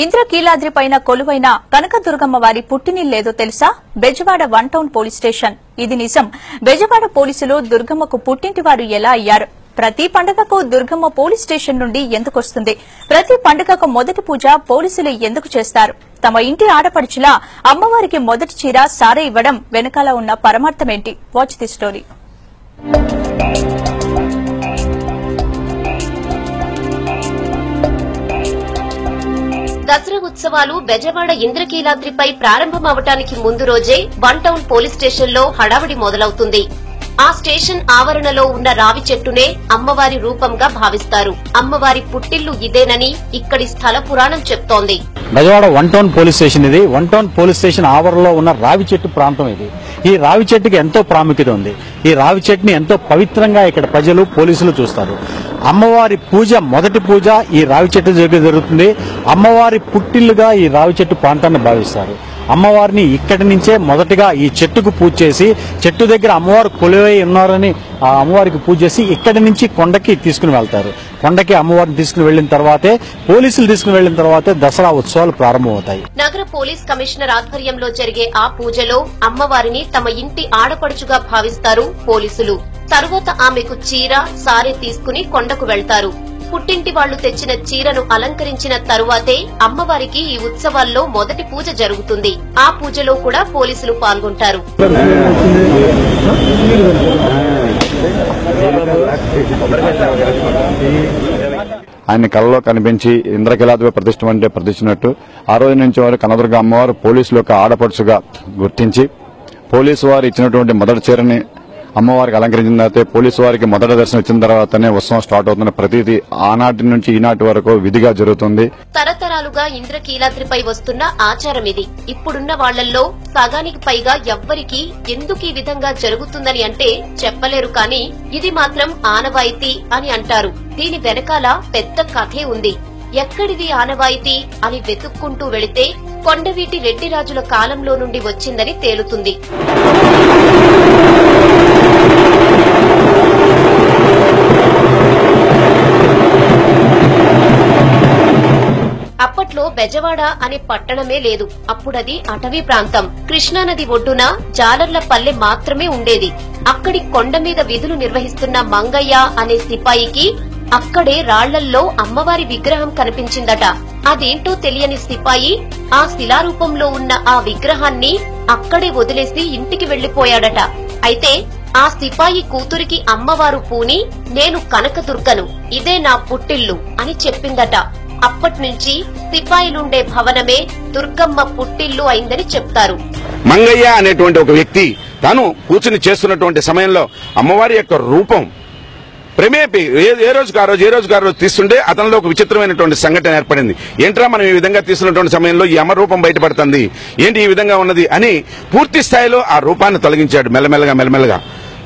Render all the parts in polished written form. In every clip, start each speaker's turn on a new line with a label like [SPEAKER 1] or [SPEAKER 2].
[SPEAKER 1] ఇంద్రకీలాద్రి పైన కొలువైన కనకదుర్గమ్మ వారి పుట్టినిల్లేదో తెలుసా? Bezawada 1 town police station. ఇది నిజం. బెజవాడ పోలీసులు దుర్గమ్మకు పుట్టింటి వారు ఎలా అయ్యారు? ప్రతి పండుగకు దుర్గమ్మ పోలీస్ స్టేషన్ నుండి ఎందుకొస్తుంది? ప్రతి పండుగకు మొదటి పూజ పోలీసులు ఎందుకు చేస్తారు? తమ ఇంటి ఆడపడుచులా అమ్మవారికి మొదటి చీర సారే ఇవ్వడం వెనకాల ఉన్న పరమార్థమేంటి? Watch the story.
[SPEAKER 2] దసరా ఉత్సవాలు బెజవాడ ఇంద్రకీలాద్రిపై ప్రారంభమవటానికి ముందు రోజే 1 టౌన్ పోలీస్ స్టేషన్ లో హడావిడి మొదలవుతుంది. ఆ స్టేషన్ ఆవరణలో ఉన్న రావి చెట్టునే అమ్మవారి రూపంగా భావిస్తారు. అమ్మవారి పుట్టిల్లు ఇదేనని ఇక్కడి స్థల పురాణం చెప్తోంది.
[SPEAKER 3] బెజవాడ 1 టౌన్ పోలీస్ స్టేషన్ ఇది. 1 టౌన్ పోలీస్ స్టేషన్ ఆవరణలో ఉన్న రావి చెట్టు ప్రాంతం ఇది. ఈ రావి చెట్టుకి ఎంతో ప్రాముఖ్యత ఉంది. ఈ రావి చెట్టుని ఎంతో పవిత్రంగా ఇక్కడ ప్రజలు పోలీసులు చూస్తారు. అమ్మవారి పూజ, మొదటి పూజ ఈ రావి చెట్టు దగ్గర జరుగుతుంది. అమ్మవారి పుట్టిల్లుగా ఈ రావి చెట్టు ప్రాంతాన్ని భావిస్తారు. అమ్మవారిని ఇక్కడి నుంచే మొదటిగా ఈ చెట్టుకు పూజ చేసి, చెట్టు దగ్గర అమ్మవారు కొలువై ఉన్నారని ఆ అమ్మవారికి పూజ చేసి ఇక్కడి నుంచి కొండకి తీసుకుని వెళ్తారు. కొండకి అమ్మవారిని తీసుకుని వెళ్లిన తర్వాతే, పోలీసులు తీసుకుని వెళ్లిన తర్వాతే దసరా ఉత్సవాలు ప్రారంభమవుతాయి.
[SPEAKER 2] నగర పోలీస్ కమిషనర్ ఆధ్వర్యంలో జరిగే ఆ పూజలో అమ్మవారిని తమ ఇంటి ఆడపడుచుగా భావిస్తారు పోలీసులు. తరువాత ఆమెకు చీర, సారె తీసుకుని కొండకు వెళ్తారు. పుట్టింటి వాళ్లు తెచ్చిన చీరను అలంకరించిన తరువాతే అమ్మవారికి ఈ ఉత్సవాల్లో మొదటి పూజ జరుగుతుంది. ఆ పూజలో కూడా పోలీసులు పాల్గొంటారు.
[SPEAKER 4] ఆయన కళలో కనిపించి ఇంద్రకీలాద్రి ప్రతిష్ఠించినట్టు ఆ రోజు నుంచి వారు కనదుర్గ అమ్మవారు పోలీసులు యొక్క ఆడపడుచుగా గుర్తించి, పోలీసు వారు ఇచ్చినటువంటి మొదటి చీరని అమ్మవారికి అలంకరించిన తర్వాత, పోలీసు వారికి మొదటి దర్శనం ఇచ్చిన తర్వాతనే ఉత్సవం స్టార్ట్ అవుతున్న ప్రతిదీ ఆనాటి నుంచి ఈనాటి వరకు విధిగా జరుగుతుంది.
[SPEAKER 2] తరతరాలుగా ఇంద్రకీలాద్రిపై వస్తున్న ఆచారం ఇది. ఇప్పుడున్న వాళ్లల్లో సగానికి పైగా ఎవ్వరికి ఎందుకు ఈ విధంగా జరుగుతుందని అంటే చెప్పలేరు, కానీ ఇది మాత్రం ఆనవాయితీ అని అంటారు. దీని వెనకాల పెద్ద కథే ఉంది. ఎక్కడిది ఆనవాయితీ అని వెతుక్కుంటూ వెళితే కొండవీటి రెడ్డిరాజుల కాలంలో నుండి వచ్చిందని తేలుతుంది. అప్పట్లో బెజవాడ అనే పట్టణమే లేదు. అప్పుడది అటవీ ప్రాంతం. కృష్ణానది ఒడ్డున జాలర్లపల్లె మాత్రమే ఉండేది. అక్కడి కొండ మీద విధులు నిర్వహిస్తున్న మంగయ్య అనే సిపాయికి అక్కడే రాళ్లల్లో అమ్మవారి విగ్రహం కనిపించిందట. అదేంటో తెలియని సిపాయి ఆ శిలారూపంలో ఉన్న ఆ విగ్రహాన్ని అక్కడే వదిలేసి ఇంటికి వెళ్లిపోయాడట. అయితే ఆ సిపాయి కూతురికి అమ్మవారు పూని, నేను కనకదుర్గను, ఇదే నా పుట్టిల్లు అని చెప్పిందట. అప్పట్నుంచి సిపాయిలుండే భవనమే దుర్గమ్మ పుట్టిల్లు అయిందని చెప్తారు.
[SPEAKER 5] మంగయ్య అనేటువంటి ఒక వ్యక్తి తాను కూర్చుని చేస్తున్నటువంటి సమయంలో అమ్మవారి యొక్క రూపం ప్రేమేపి ఏ రోజుకు ఆ రోజు తీస్తుంటే అతనిలో ఒక విచిత్రమైనటువంటి సంఘటన ఏర్పడింది. ఏంట్రా మనం ఈ విధంగా తీస్తున్నటువంటి సమయంలో ఈ అమ్మ రూపం బయటపడుతుంది, ఏంటి ఈ విధంగా ఉన్నది అని పూర్తి స్థాయిలో ఆ రూపాన్ని తొలగించాడు. మెల్లమెల్లగా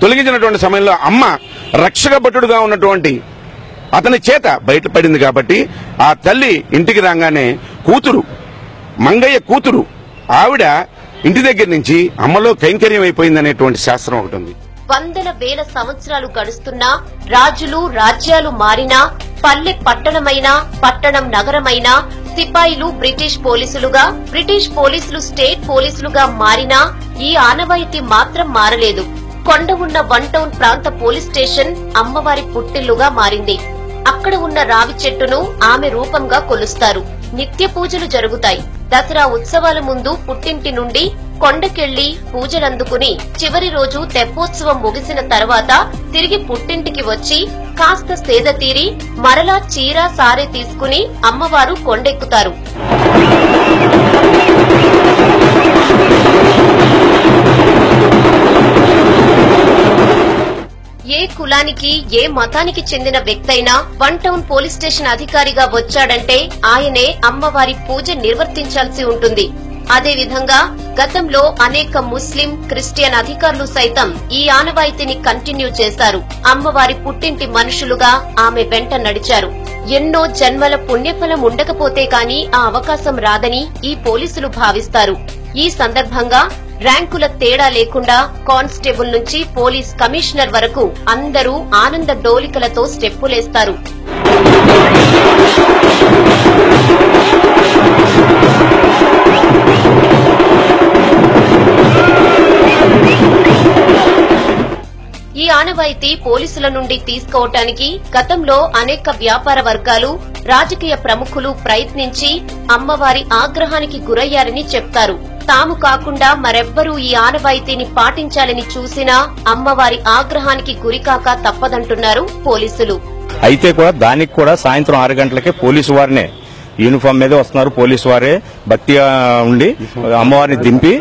[SPEAKER 5] తొలగించినటువంటి సమయంలో అమ్మ రక్షక భటుడుగా ఉన్నటువంటి అతని చేత బయటపడింది. కాబట్టి ఆ తల్లి ఇంటికి రాగానే మంగయ్య కూతురు ఆవిడ ఇంటి దగ్గర నుంచి అమ్మలో కైంకర్యం అయిపోయిందనేటువంటి శాస్త్రం ఒకటి ఉంది.
[SPEAKER 2] వందల వేల సంవత్సరాలు గడుస్తున్నా, రాజులు రాజ్యాలు మారినా, పల్లె పట్టణమైనా, పట్టణం నగరమైనా, సిపాయిలు బ్రిటిష్ పోలీసులుగా, బ్రిటిష్ పోలీసులు స్టేట్ పోలీసులుగా మారినా ఈ ఆనవాయితీ మాత్రం మారలేదు. కొండ ఉన్న 1 టౌన్ ప్రాంత పోలీస్ స్టేషన్ అమ్మవారి పుట్టిల్లుగా మారింది. అక్కడ ఉన్న రావి చెట్టును ఆమె రూపంగా కొలుస్తారు. నిత్య పూజలు జరుగుతాయి. దసరా ఉత్సవాల ముందు పుట్టింటి నుండి కొండకెళ్లి పూజలందుకుని చివరి రోజు తెప్పోత్సవం ముగిసిన తర్వాత తిరిగి పుట్టింటికి వచ్చి కాస్త సేద తీరి మరలా చీర, సారె తీసుకుని అమ్మవారు కొండెక్కుతారు. ఏ కులానికి, ఏ మతానికి చెందిన వ్యక్తైనా 1 టౌన్ పోలీస్ స్టేషన్ అధికారిగా వచ్చాడంటే ఆయనే అమ్మవారి పూజ నిర్వర్తించాల్సి ఉంటుంది. అదేవిధంగా గతంలో అనేక ముస్లిం, క్రిస్టియన్ అధికారులు సైతం ఈ ఆనవాయితీని కంటిన్యూ చేశారు. అమ్మవారి పుట్టింటి మనుషులుగా ఆమె వెంట నడిచారు. ఎన్నో జన్మల పుణ్యఫలం ఉండకపోతే కాని ఆ అవకాశం రాదని ఈ పోలీసులు భావిస్తారు. ఈ సందర్భంగా ర్యాంకుల తేడా లేకుండా కానిస్టేబుల్ నుంచి పోలీస్ కమిషనర్ వరకు అందరూ ఆనంద డోలికలతో స్టెప్పులేస్తారు. ఆనవాయితీ పోలీసుల నుండి తీసుకోవటానికి గతంలో అనేక వ్యాపార వర్గాలు, రాజకీయ ప్రముఖులు ప్రయత్నించి అమ్మవారి ఆగ్రహానికి గురయ్యారని చెప్తారు. తాము కాకుండా మరెవ్వరూ ఈ ఆనవాయితీని పాటించాలని చూసినా అమ్మవారి ఆగ్రహానికి గురికాక తప్పదంటున్నారు పోలీసులు.
[SPEAKER 6] అయితే కూడా దానికి కూడా సాయంత్రం 6 గంటలకే పోలీసు వారినే యూనిఫామ్ మీద వస్తున్నారు. పోలీసు వారే భక్తిగా ఉండి అమ్మవారిని దింపి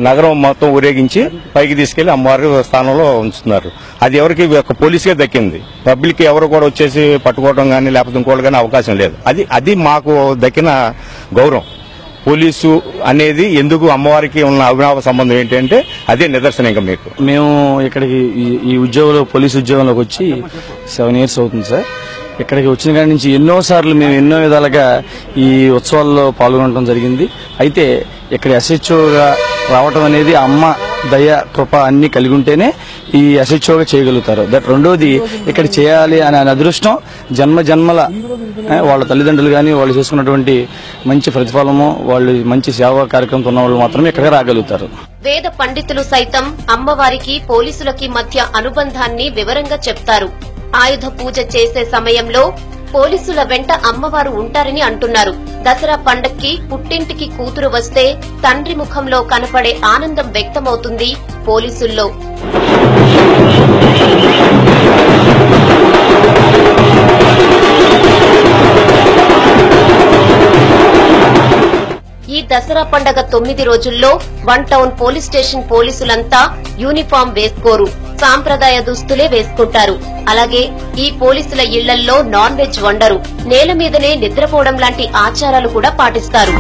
[SPEAKER 6] నగరం మొత్తం ఊరేగించి పైకి తీసుకెళ్లి అమ్మవారి స్థానంలో ఉంచుతున్నారు. అది ఎవరికి పోలీసుకే దక్కింది. పబ్లిక్ ఎవరు కూడా వచ్చేసి పట్టుకోవడం కానీ లేకపోతే ఇంకోటి కానీ అవకాశం లేదు. అది మాకు దక్కిన గౌరవం. పోలీసు అనేది ఎందుకు అమ్మవారికి ఉన్న అవినావ సంబంధం ఏంటంటే అదే నిదర్శనం. ఇంకా మీకు
[SPEAKER 7] మేము ఇక్కడికి ఈ ఉద్యోగంలో పోలీసు ఉద్యోగంలోకి వచ్చి 7 years అవుతుంది సార్. ఇక్కడికి వచ్చిన కాడి నుంచి ఎన్నోసార్లు మేము ఎన్నో విధాలుగా ఈ ఉత్సవాల్లో పాల్గొనడం జరిగింది. అయితే ఇక్కడ ఎస్హెచ్ఓగా రావటం అనేది అమ్మ దయ కృప అన్ని కలిగి ఉంటేనే ఈ ఎస్హెచ్ఓగా చేయగలుగుతారు. రెండోది ఇక్కడ చేయాలి అనే అదృష్టం జన్మల వాళ్ళ తల్లిదండ్రులు కానీ వాళ్ళు చేసుకున్నటువంటి మంచి ప్రతిఫలము, వాళ్ళు మంచి సేవా కార్యక్రమంతో ఉన్న వాళ్ళు మాత్రమే ఇక్కడికి రాగలుగుతారు.
[SPEAKER 2] వేద పండితులు సైతం అమ్మవారికి పోలీసులకి మధ్య అనుబంధాన్ని వివరంగా చెప్తారు. ఆయుధ పూజ చేసే సమయంలో పోలీసుల వెంట అమ్మవారు ఉంటారని అంటున్నారు. దసరా పండక్కి పుట్టింటికి కూతురు వస్తే తండ్రి ముఖంలో కనపడే ఆనందం వ్యక్తమవుతుంది పోలీసుల్లో. ఈ దసరా పండగ 9 రోజుల్లో 1 టౌన్ పోలీస్ స్టేషన్ పోలీసులంతా యూనిఫామ్ వేసుకోరు, సాంప్రదాయ దుస్తులే వేసుకుంటారు. అలాగే ఈ పోలీసుల ఇళ్లల్లో నాన్ వెజ్ వండరు, నేల మీదనే నిద్రపోవడం లాంటి ఆచారాలు కూడా పాటిస్తారు.